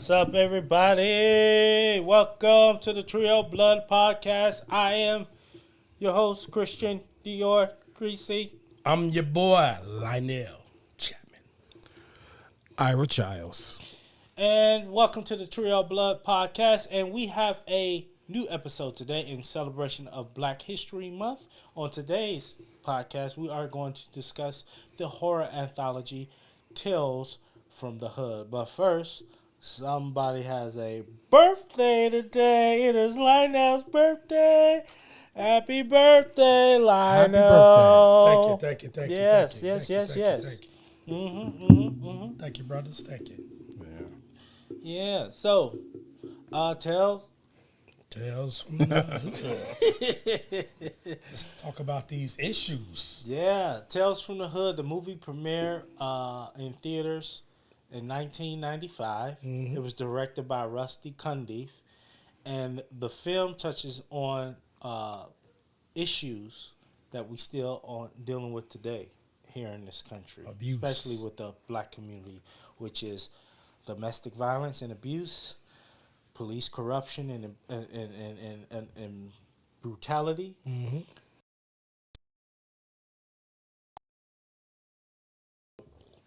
What's up, everybody? Welcome to the Trio Blood Podcast. I am your host, Christian Dior Creasy. I'm your boy, Lionel Chapman. Ira Childs. And welcome to the Trio Blood Podcast. And we have a new episode today in celebration of Black History Month. On today's podcast, we are going to discuss the horror anthology Tales from the Hood. But first, somebody has a birthday today. It is Lionel's birthday. Happy birthday, Lionel. Happy birthday. Thank you. Yes. Thank you. Thank you, brothers. Thank you. Yeah. So, Tales. From the Hood. Let's talk about these issues. Yeah, Tales from the Hood. The movie premiered in theaters in 1995. It was directed by Rusty Cundiff, and the film touches on issues that we still are dealing with today here in this country, Abuse. especially with the black community, which is domestic violence and abuse, police corruption and brutality. Mm-hmm.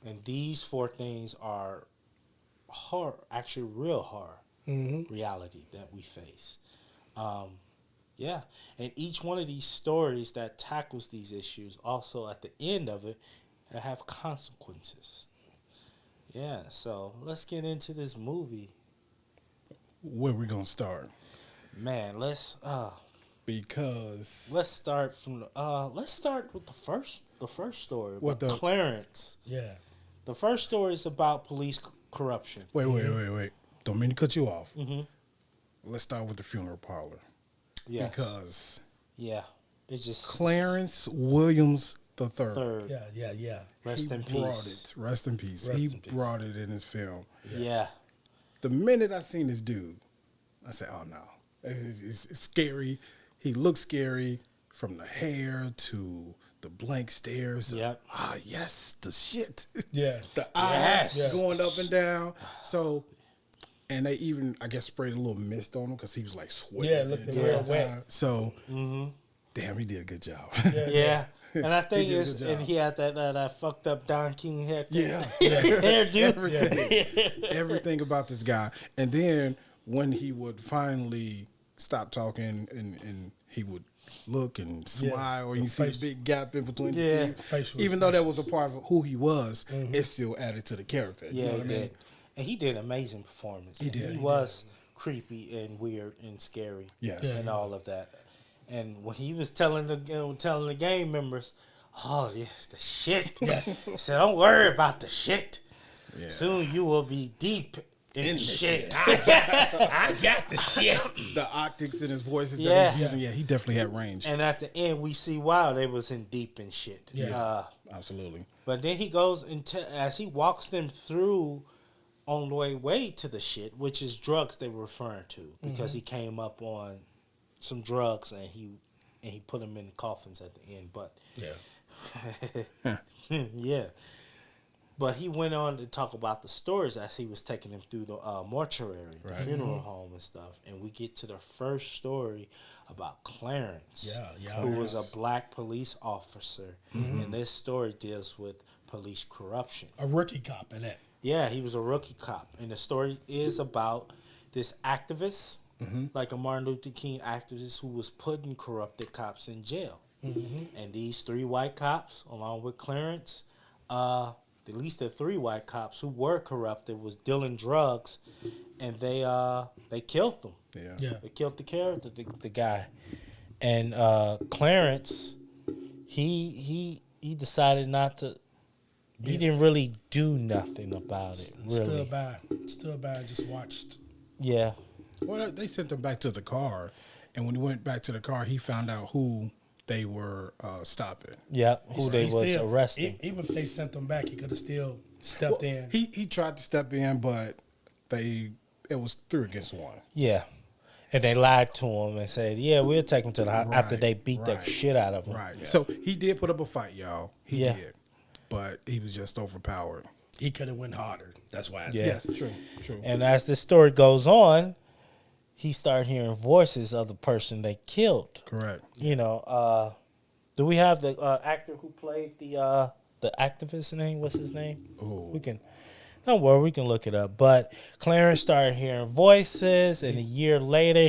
And these four things are horror, actually real horror reality that we face. Yeah, and each one of these stories that tackles these issues also at the end of it have consequences. Yeah, so let's get into this movie. Where we gonna start? Man, let's Because start from let's start with the first story. What with the- Clarence. Yeah. The first story is about police corruption. wait. Don't mean to cut you off. Mm-hmm. Let's start with the funeral parlor. Yes. Because Yeah, it's just Clarence Williams III. third. Yeah. Rest in brought peace. it. Rest in peace. Rest He in peace. brought it in his film. Yeah. The minute I seen this dude, I said, "Oh no, it's scary." He looks scary from the hair to the blank stares. Yep. Yes, the shit. Yeah. The eyes Yes. going up and down. So, and they even, I guess, sprayed a little mist on him because he was like sweating. Yeah, it looked the real entire wet. time. So, damn, he did a good job. Yeah. And I think He did a it's, good job. and he had that fucked up Don King haircut. Yeah. Hairdo. Everything about this guy. And then when he would finally stop talking and he would look and smile, and The you see face- a big gap in between Yeah. his teeth. Facial Even though that was a expressions. part of who he was, it still added to the character. Yeah, You know he what I mean? did. And he did an amazing performance. He did. He was creepy and weird and scary. Yes. Yeah. And all of that. And when he was telling the gang members, "Oh, yes, the shit." Yes. He said, "Don't worry about the shit. Yeah. Soon you will be deep in the shit." I got the shit. The optics in his voices Yeah. that he was using, he definitely had range. And at the end, we see why they was in deep in shit. Yeah. Absolutely. But then he goes into, as he walks them through on the way to the shit, which is drugs they were referring to, because he came up on some drugs and he put them in the coffins at the end. But Yeah. yeah. But he went on to talk about the stories as he was taking them through the mortuary, the funeral home and stuff. And we get to the first story about Clarence, Yeah, who was a black police officer. And this story deals with police corruption. A rookie cop in that. Yeah, he was a rookie cop. And the story is about this activist, like a Martin Luther King activist, who was putting corrupted cops in jail. And these three white cops, along with Clarence, at least the three white cops who were corrupted, was dealing drugs, and they killed them. Yeah. They killed the character, the guy. And Clarence, he decided not to. He didn't really do nothing about it. Really, Stood by and just watched. yeah. Well, they sent him back to the car, and when he went back to the car, he found out who they were stopping. Yeah, who they He was still- arresting. Even if they sent them back, he could have still stepped in. He tried to step in, but it was 3 against 1. Yeah. And they lied to him and said, "Yeah, we'll take him to the house," after they beat the right. shit out of him. Right. So he did put up a fight, y'all. He Yeah. did. But he was just overpowered. He could have went harder. That's why. Yeah. Yes, true. And as the story goes on, he started hearing voices of the person they killed. Correct. You know, do we have the actor who played the activist name? What's his name? Ooh. We can. Don't worry, we can look it up. But Clarence started hearing voices, and a year later,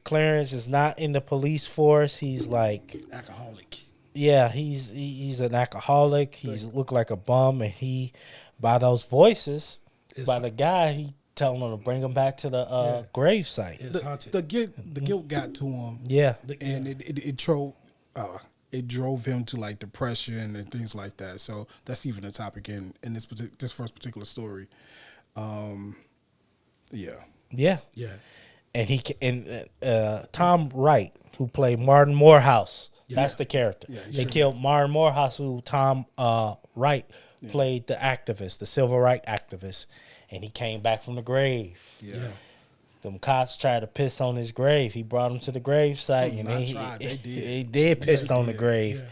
Clarence is not in the police force. He's like, Alcoholic. yeah, he's an alcoholic. He's looked like a bum, and he, by those voices, by the guy, he telling him to bring him back to the grave site. It's haunted. The guilt got to him. Yeah, And it drove him to like depression and things like that. So that's even a topic in this first particular story. Yeah. yeah. Yeah. And Tom Wright, who played Martin Morehouse, that's the character. Yeah, they killed Martin Morehouse, who Tom Wright played the activist, the civil rights activist, and he came back from the grave. Yeah. Them cops tried to piss on his grave. He brought him to the grave site, and they did piss on the grave. Yeah.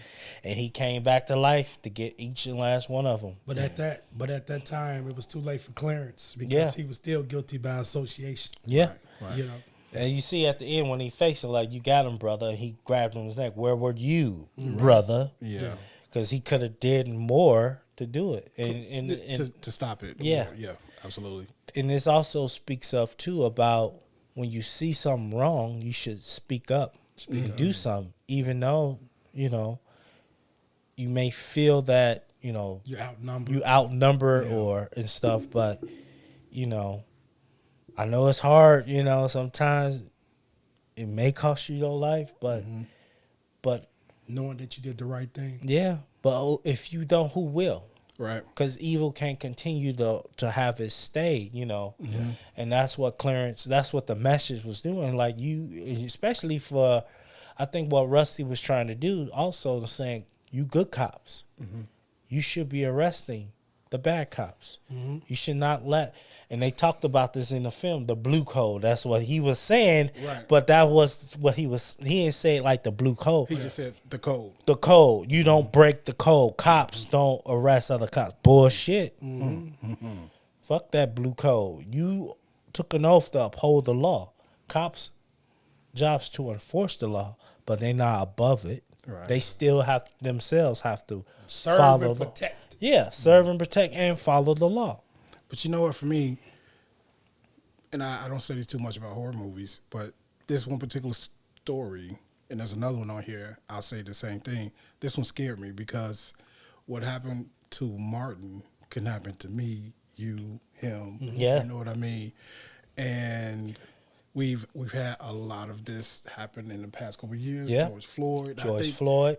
And he came back to life to get each and last one of them. But at that time, it was too late for Clarence because he was still guilty by association. Yeah. Right. You know. And you see at the end when he faced it, like, you got him, brother. He grabbed him his neck. Where were you, brother? Yeah. Because he could have did more to do it. And To stop it. Yeah. Yeah, absolutely. and this also speaks of, too, about when you see something wrong, you should speak up and do something. Even though, you know, you may feel that, you know, You're outnumbered. you outnumbered or and stuff, but, you know, I know it's hard, you know, sometimes it may cost you your life, but knowing that you did the right thing. yeah, but if you don't, who will? Right. Because evil can't continue to have its stay, you know, and that's what that's what the message was doing. Like, you, especially for, I think what Rusty was trying to do also, was saying, you good cops, you should be arresting the bad cops. You should not let, and they talked about this in the film, the blue code. That's what he was saying, Right. but that was what he didn't say it like the blue code. He just said the code. The code. You don't break the code. Cops don't arrest other cops. Bullshit. Fuck that blue code. You took an oath to uphold the law. Cops' job's to enforce the law, but they're not above it. Right. They still have to Serve follow and the protect. Yeah, serve and protect and follow the law. But you know what, for me, and I don't say this too much about horror movies, but this one particular story, and there's another one on here, I'll say the same thing. This one scared me because what happened to Martin can happen to me, you, him. Yeah. You know what I mean? And we've had a lot of this happen in the past couple of years. Yeah. George Floyd.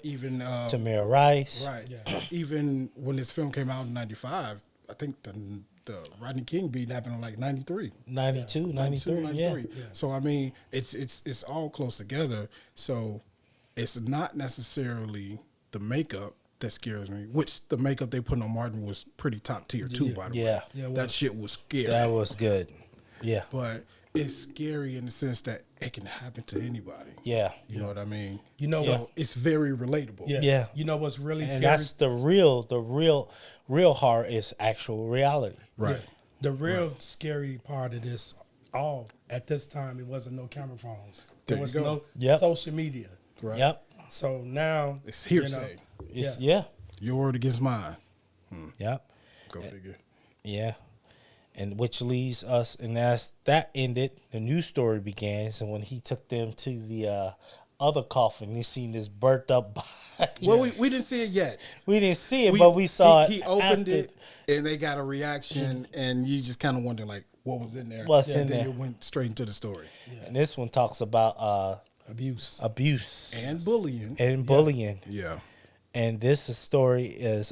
Even Tamir Rice. right. Even when this film came out in 95, I think the Rodney King beat happened in like 93. 92, 93, 93. So I mean, it's all close together. So it's not necessarily the makeup that scares me, which the makeup they put on Martin was pretty top tier too, by the way. Yeah. Yeah, it That was. shit was scary. That was good. Yeah. But it's scary in the sense that it can happen to anybody. Yeah. You know what I mean? You know so what? it's very relatable. Yeah. You know what's really And scary? that's the real horror is actual reality. Right. Yeah. The real scary part of this all, at this time, it wasn't no camera phones. There There you was go. no Yep. social media. Right. Yep. So now It's hearsay. You know, It's, yeah. Your word against mine. Yep. Go figure. Yeah. And which leads us, and as that ended, the news story began. So when he took them to the other coffin, you seen this burnt up body. Well, we didn't see it yet. We didn't see it, but we saw it. He opened after. it, and they got a reaction, and you just kind of wonder, like, what was in there? What's and in then there? it went straight into the story. And this one talks about abuse. abuse And bullying. and bullying. Yeah. And this story is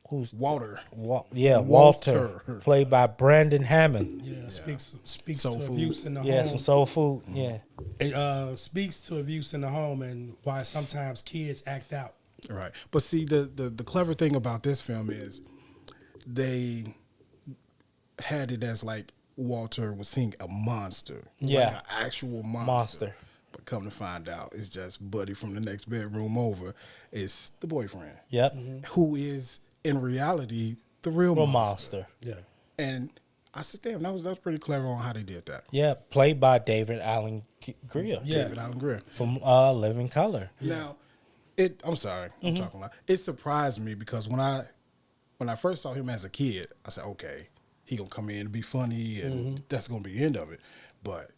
who's Walter. Walter, Walter. played by Brandon Hammond. Yeah, speaks Soul to food. abuse in the Yeah, home. some soul food. Yeah, It speaks to abuse in the home and why sometimes kids act out. Right. But see, the clever thing about this film is they had it as like Walter was seeing a monster. Yeah. Like an actual monster. But come to find out, it's just Buddy from the next bedroom over. It's the boyfriend. yep. Who is in reality the real Real monster. monster. Yeah. And I said, damn, that was pretty clever on how they did that. Yeah, played by David Allen Greer. Yeah. David Allen Greer. From Living Color. Now, I'm sorry, I'm talking loud. It surprised me because when I first saw him as a kid, I said, okay, he gonna come in and be funny, and that's gonna be the end of it. But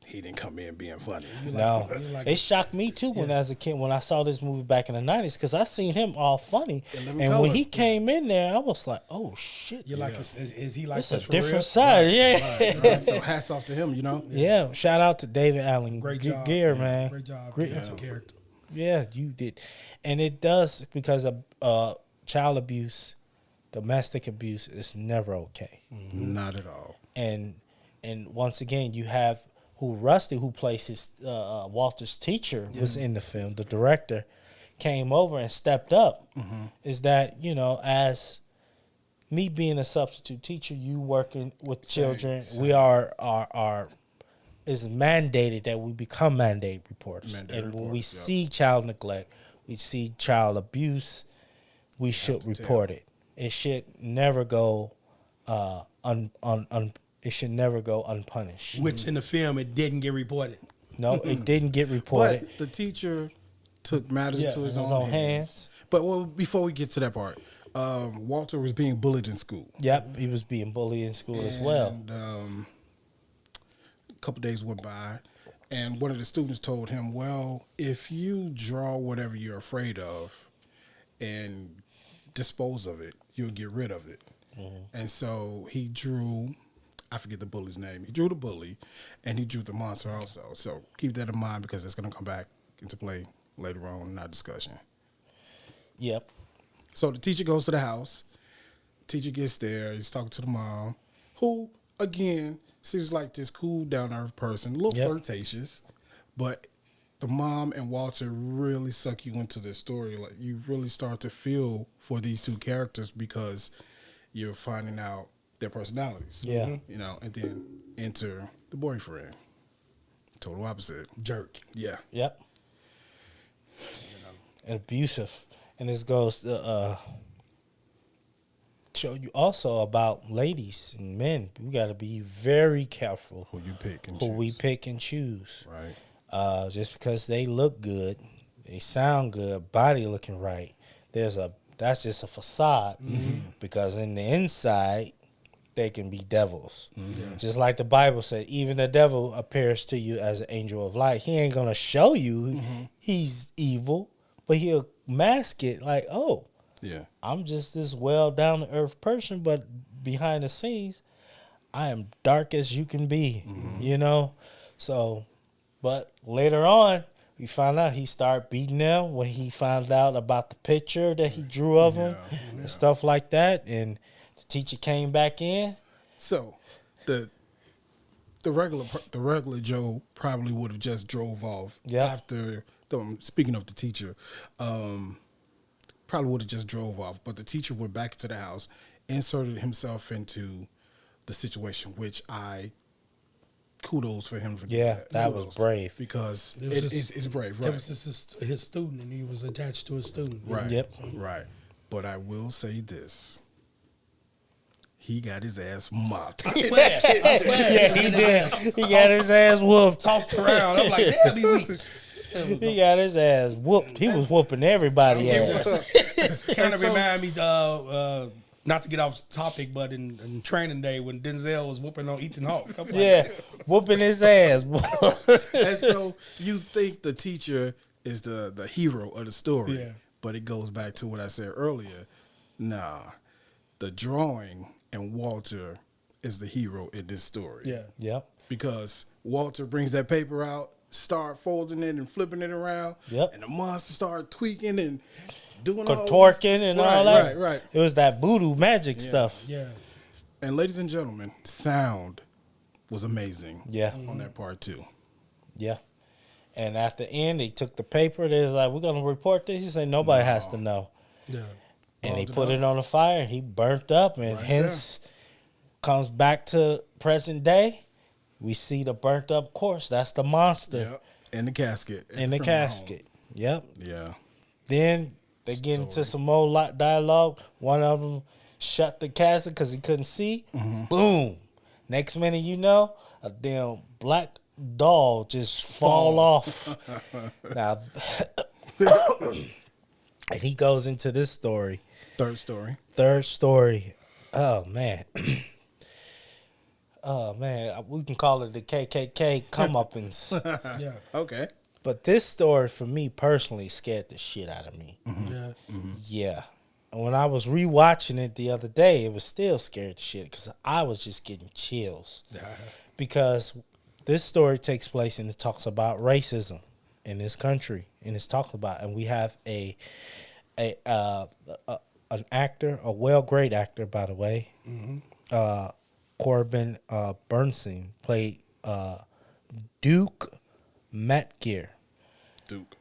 he didn't come in being funny. No, like- it shocked me too when as a kid when I saw this movie back in the 90s because I seen him all funny, In and Living when Colour. he came in there, I was like, oh shit, You're like, is he like it's a this for different real? side, yeah. Right, right. So hats off to him, you know. Yeah, shout out to David Allen Great Ge- job. Gear, yeah. man. Great job. Great- That's a character. Yeah, you did, and it does because of child abuse, domestic abuse is never okay. Not at all. And once again, you have Rusty, who plays his Walter's teacher, was in the film. The director came over and stepped up. Is that as me being a substitute teacher, you working with children, we are is mandated that we become mandated reporters. Mandated and when we reporters, see child neglect, we see child abuse, we should report it. It should never go it should never go unpunished. Which in the film it didn't get reported. No, it didn't get reported. But the teacher took matters Yeah, into his in his own own hands. hands. But before we get to that part, Walter was being bullied in school. Yep, he was being bullied in school as well. And a couple days went by, and one of the students told him, well, if you draw whatever you're afraid of and dispose of it, you'll get rid of it. And so he drew, I forget the bully's name. He drew the bully, and he drew the monster also. So keep that in mind because it's going to come back into play later on in our discussion. Yep. So the teacher goes to the house. Teacher gets there. He's talking to the mom, who, again, seems like this cool, down-to-earth person, a little Yep. flirtatious. But the mom and Walter really suck you into this story. Like, you really start to feel for these two characters because you're finding out their personalities. Yeah. And then enter the boyfriend. Total opposite. Jerk. Yeah. Yep. And abusive. And this goes to show you also about ladies and men. We got to be very careful Who you pick and who we choose. pick and choose. Right. Just because they look good, they sound good, body looking right, that's just a facade. Because in the inside, they can be devils. Just like the Bible said, even the devil appears to you as an angel of light. He ain't gonna show you he's evil, but he'll mask it like, oh, Yeah. I'm just this well down to earth person, but behind the scenes, I am dark as you can be, So, but later on, we found out he started beating them when he found out about the picture that he drew of him and stuff like that. And the teacher came back in. So, the regular Joe probably would have just drove off after. Speaking of the teacher, probably would have just drove off. But the teacher went back to the house, inserted himself into the situation, which kudos for him for doing that. That was Kudos. brave. Because It was it's brave, It right? was just his student, and he was attached to his student. Right. Yep. Right. But I will say this. He got his ass mopped. Yeah, he did. He got his ass whooped. Tossed around. I'm like, damn, he weak. He got his ass whooped. He was whooping everybody ass. Kind of remind me, not to get off topic, but in Training Day when Denzel was whooping on Ethan Hawke. I'm like, Yeah, whooping his ass. And so you think the teacher is the hero of the story, Yeah. but it goes back to what I said earlier. Nah, the drawing and Walter is the hero in this story. Yeah. Yep. Because Walter brings that paper out, start folding it and flipping it around, Yep. and the monster start tweaking and doing all Contorting this. and all that. Right. It was that voodoo magic stuff. Yeah. And ladies and gentlemen, sound was amazing. Yeah. On that part too. Yeah. And at the end, they took the paper. They was like, we're going to report this. He said, nobody has to know. Yeah. And they Balled it put up. it on the fire. He burnt up. And Right hence, comes back to present day. We see the burnt up corpse. That's the monster Yep. In the casket. at in the funeral home. casket. Yep. Yeah. Then They get into some more dialogue. One of them shut the casket because he couldn't see. Boom. Next minute, you know, a damn black doll just fall off. Now, and he goes into this story. Third story. Third story. Oh man. Oh man. We can call it the KKK comeuppance. Yeah. Okay. But this story for me personally scared the shit out of me. Yeah. Yeah. And when I was rewatching it the other day, it was still scared the shit because I was just getting chills. Because this story takes place and it talks about racism in this country, and it's talked about, and we have an actor, a great actor by the way, Corbin Bernstein played Duke Matgear. Duke.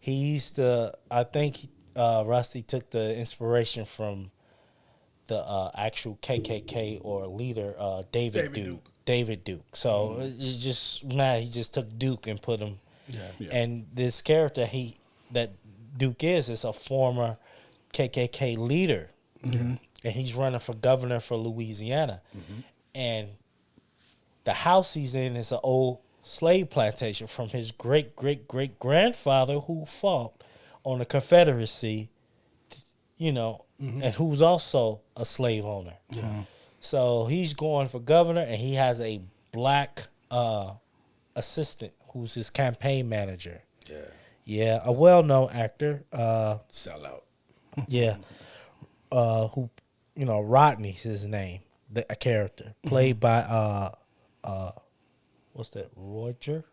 I think Rusty took the inspiration from the actual KKK or leader, David Duke. David Duke. So it's just he just took Duke and put him. Yeah. And this character that Duke is a former KKK leader, and he's running for governor for Louisiana, and the house he's in is an old slave plantation from his great grandfather who fought on the Confederacy, you know, and who's also a slave owner. So he's going for governor, and he has a black assistant who's his campaign manager. Yeah. Yeah, a well-known actor. Sell out. Yeah, who, you know, Rodney's his name, a character played by what's that? Roger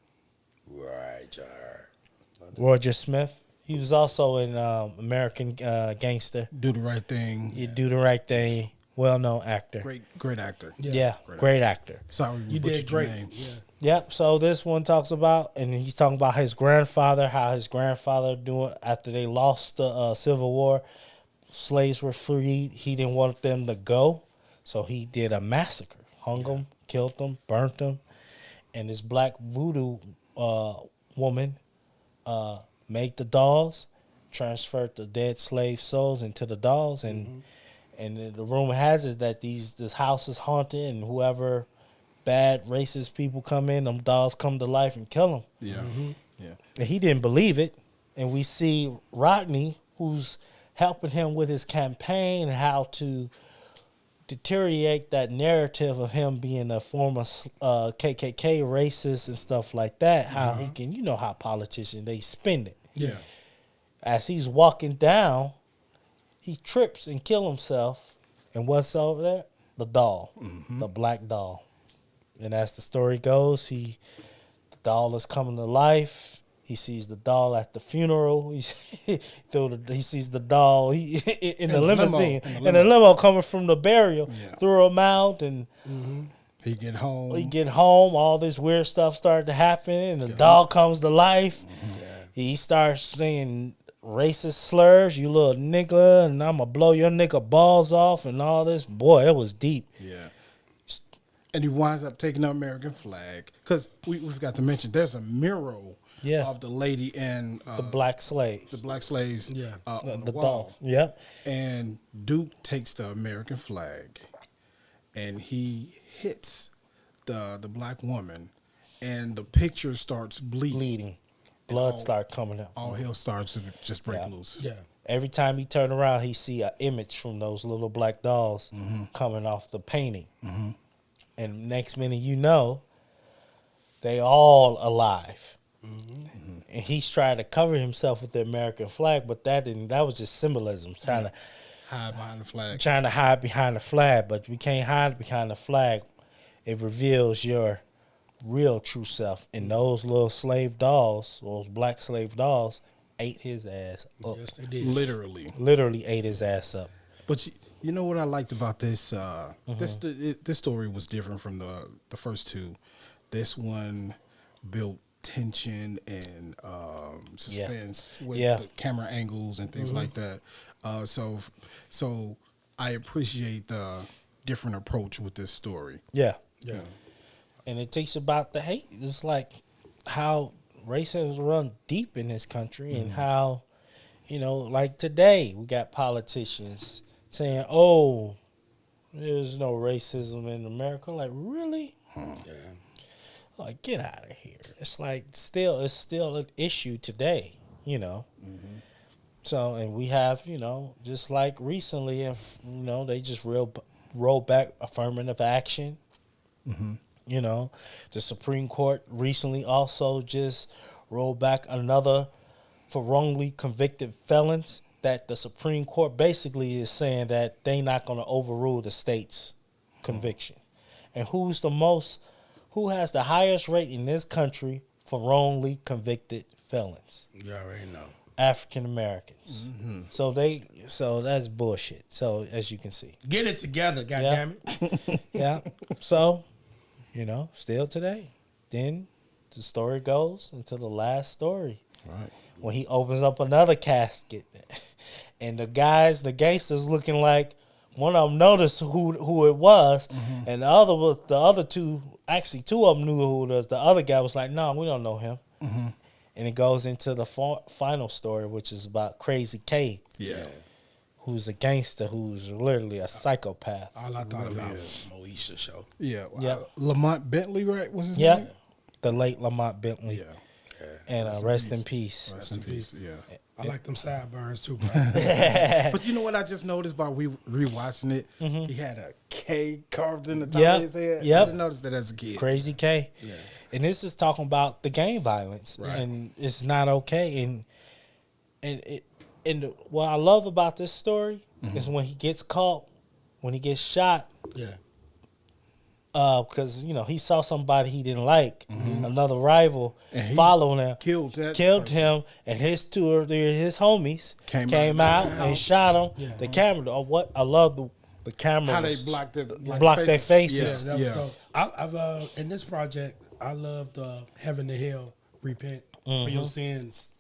Smith. He was also in American Gangster. Do the Right Thing. You Do the Right Thing. Well-known actor. Great actor. Yeah, great actor. Sorry, You butchered did your great. name. Yeah. Yep. So this one talks about, and he's talking about his grandfather, how his grandfather doing after they lost the Civil War, slaves were freed. He didn't want them to go, so he did a massacre, hung them, killed them, burnt them, and this black voodoo woman made the dolls, transferred the dead slave souls into the dolls, and the rumor has it that this house is haunted, and whoever bad racist people come in, them dolls come to life and kill them. Yeah. Yeah. And he didn't believe it. And we see Rodney, who's helping him with his campaign and how to deteriorate that narrative of him being a former KKK racist and stuff like that. How he can, you know how politicians, they spin it. Yeah. As he's walking down, he trips and kill himself. And what's over there? The doll, the black doll. And as the story goes, the doll is coming to life. He sees the doll at the funeral. He sees the doll in the limousine, in the limo coming from the burial. Yeah. Threw him out, and He get home. all this weird stuff started to happen, and the doll comes to life. He starts saying racist slurs, you little nigga, and I'm going to blow your nigga balls off and all this. Boy, it was deep. Yeah. And he winds up taking the American flag. Because we forgot to mention, there's a mural of the lady and The black slaves. the black slaves on the wall. doll. Yep. And Duke takes the American flag and he hits the black woman, and the picture starts bleeding. Blood start coming out. All hell starts to just break Yeah. loose. Yeah. Every time he turned around, he see an image from those little black dolls coming off the painting. And next minute, you know, they all alive. And he's trying to cover himself with the American flag, but that was just symbolism, trying to Hide behind the flag. hide behind the flag. But we can't hide behind the flag. It reveals your real true self. And those little slave dolls, those black slave dolls, ate his ass up. Yes, they did. Literally ate his ass up. But you know what I liked about this? This story was different from the first two. This one built tension and suspense with the camera angles and things like that. So I appreciate the different approach with this story. Yeah. Yeah. And it takes about the hate. It's like how racism run deep in this country and how you know, like today, we got politicians saying, "Oh, there's no racism in America." Like, really? Yeah. Like, get out of here. It's like it's still an issue today, you know. So, and we have, you know, just like recently, if you know, they just roll back affirmative action. You know, the Supreme Court recently also just rolled back another for wrongly convicted felons. That the Supreme Court basically is saying that they not going to overrule the state's conviction. And who has the highest rate in this country for wrongly convicted felons? You already know. African Americans. So that's bullshit. So as you can see. Get it together, goddammit. Yeah. So, you know, still today. Then the story goes into the last story. Right. When he opens up another casket. And the gangsters looking like one of them noticed who it was, and the other two, actually two of them knew who it was. The other guy was like, "No, we don't know him." And it goes into the final story, which is about Crazy K, Yeah. who's a gangster, who's literally a psychopath. All I thought about was Moesha show. Yeah. Yep. Lamont Bentley, right? Was his Yep, name? the late Lamont Bentley, Yeah. and rest in peace. Rest in peace. Yeah. I like them sideburns too, bro. But you know what I just noticed by rewatching it? He had a K carved in the top Yep. of his head. Yep. I didn't notice that as a kid. Crazy K. Yeah. And this is talking about the gang violence, Right. and it's not okay. And what I love about this story is when he gets caught, when he gets shot, Yeah. because you know he saw somebody he didn't like, another rival And he following him, killed that person. him, and his homies Came came out out of the and house. shot him. Yeah. The camera, what I love the camera, How they was- blocked their their faces. Yeah, that was Yeah. dope. I've in this project, I loved Heaven to Hell, repent for your sins.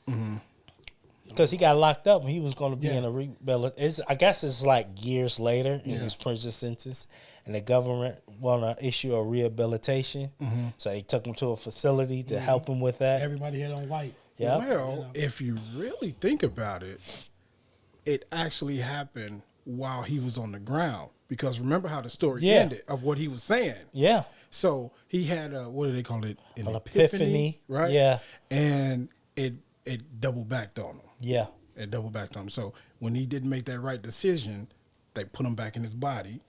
Because he got locked up and he was going to be Yeah. in a rehabilitation. I guess it's like years later in Yeah. his prison sentence, and the government want to issue a rehabilitation. So they took him to a facility to help him with that. Everybody hit on white. Yeah. Well, You know. if you really think about it, it actually happened while he was on the ground. Because remember how the story Yeah. ended of what he was saying. Yeah. So he had a, what do they call it? An epiphany. right? Yeah. And it double backed on him. Yeah. It double backed on him. So when he didn't make that right decision, they put him back in his body,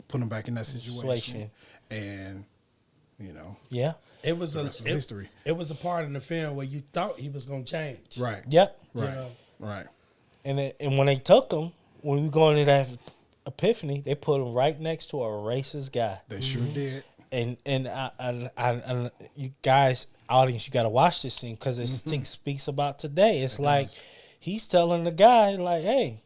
put him back in that situation, and you know, Yeah. It was the rest was history. It was a part in the film where you thought he was gonna change. Right, Yep. You right, know? right. And when they took him, when we go into that epiphany, they put him right next to a racist guy. They sure did. And I you guys, audience, you got to watch this scene because it speaks about today. It's like he's telling the guy, like, hey,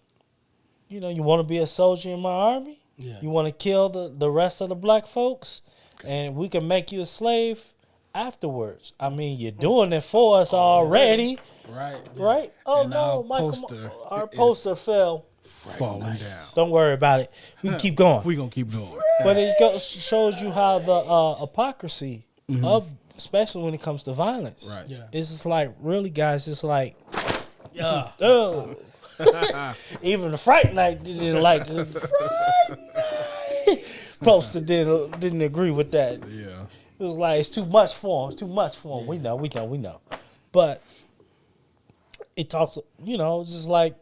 you know, you want to be a soldier in my army? Yeah. You want to kill the rest of the black folks? And we can make you a slave afterwards. I mean, you're doing it for us already, Right, right? Oh, And no, our Michael, poster our is poster fell. falling down. Don't worry about it. We can keep going. We gonna keep going. But it shows you how the hypocrisy of, especially when it comes to violence. Right. Yeah. It's just like, really, guys, it's like, Yeah. ugh. Even the Fright Night didn't like it. Fright Night. Poster didn't agree with that. Yeah. It was like, it's too much for him. It's too much for him. We know. But it talks, you know, just like,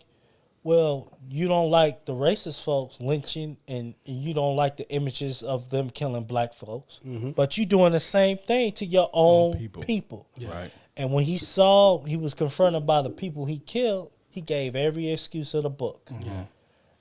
well, you don't like the racist folks lynching and you don't like the images of them killing black folks, but you doing the same thing to your own people. Right. And when he was confronted by the people he killed, he gave every excuse of the book.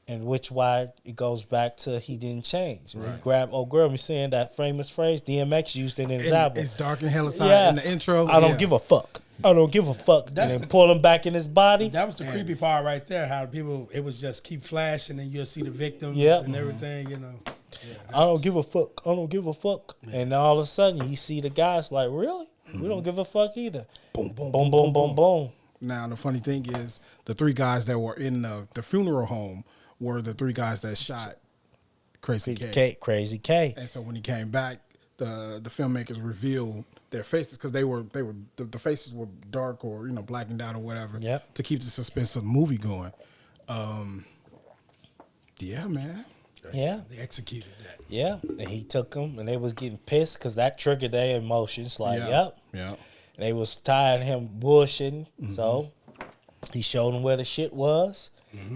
And why it goes back to he didn't change. When he grabbed old girl, me saying that famous phrase, DMX used it in his album. It's dark and hell aside in the intro. I don't give a fuck. I don't give a fuck. That's And then the- pull him back in his body. That was the creepy part right there. How people, it was just keep flashing and you'll see the victims Yep. and everything. You know. I don't give a fuck. I don't give a fuck. And all of a sudden, you see the guys like, really? We don't give a fuck either. Boom, boom, Boom, boom, boom, boom. Now the funny thing is, the three guys that were in the funeral home were the three guys that shot Crazy K. Crazy K. And so when he came back, the filmmakers revealed their faces because the faces were dark or blackened out or whatever. Yep. To keep the suspense of the movie going. Yeah, man. Yeah. They executed that. Yeah. And he took them, and they was getting pissed because that triggered their emotions. Like, Yeah. yep. Yeah. They was tired of him bullshitting. So he showed them where the shit was.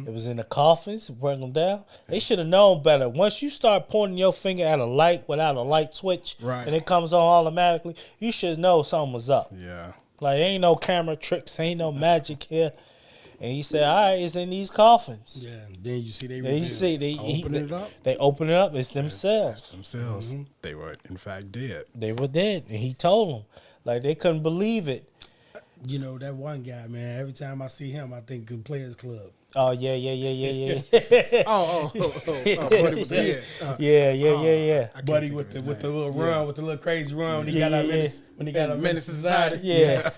It was in the coffins, bring them down. They should have known better. Once you start pointing your finger at a light without a light switch, Right. and it comes on automatically, you should know something was up. Yeah. Like, ain't no camera tricks, ain't no magic here. And he said, all right, it's in these coffins. Yeah, and then you see they And you revealed see, Open it up. they open it up, it's themselves. Themselves, they were in fact dead. They were dead. And he told them. Like, they couldn't believe it. You know, that one guy, man, every time I see him, I think the Players Club. Oh, yeah. Oh, buddy with the head. Yeah. I can't Buddy think with of the his with the name. little run, with the little crazy run when he Yeah, got out yeah. Menace, when he got out Menace to Society. Yeah.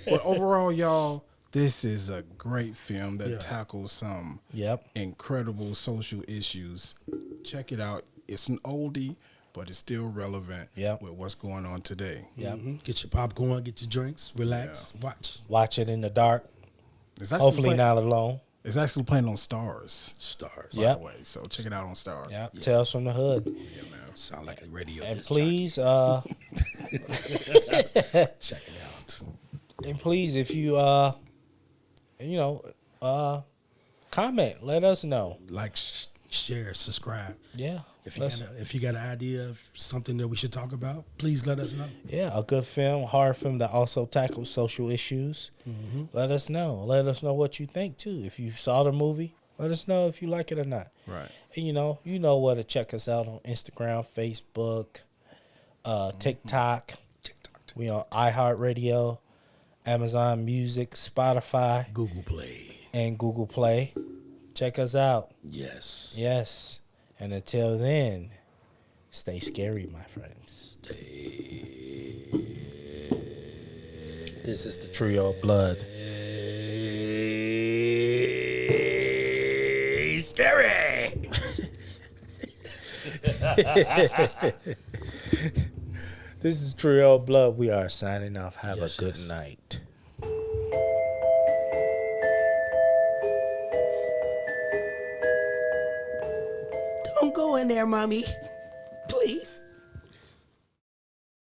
But overall, y'all, this is a great film that Yeah. tackles some Yep. incredible social issues. Check it out. It's an oldie, but it's still relevant Yep. with what's going on today. Yep. Get your popcorn, get your drinks, relax, watch Watch it in the dark. It's actually Hopefully play- not alone. It's actually playing on Stars, Stars. by Yep. the way. So check it out on Stars. Yep. Tales from the Hood. Yeah, man. Sound like a radio. And disc please, jockey. Check it out. if you comment, let us know. Like, share, subscribe. Yeah. If you got an idea of something that we should talk about, please let us know. Yeah, a good film, horror film that also tackles social issues. Let us know. Let us know what you think too. If you saw the movie, let us know if you like it or not. Right. And you know where to check us out on Instagram, Facebook, TikTok. We on iHeartRadio, Amazon Music, Spotify, Google Play. and Google Play. Check us out. Yes. Yes. And until then, stay scary, my friends. This is the Trio of Blood. Scary. This is Trio of Blood. We are signing off. Have Yes, a good yes. night. Don't go in there, mommy. Please.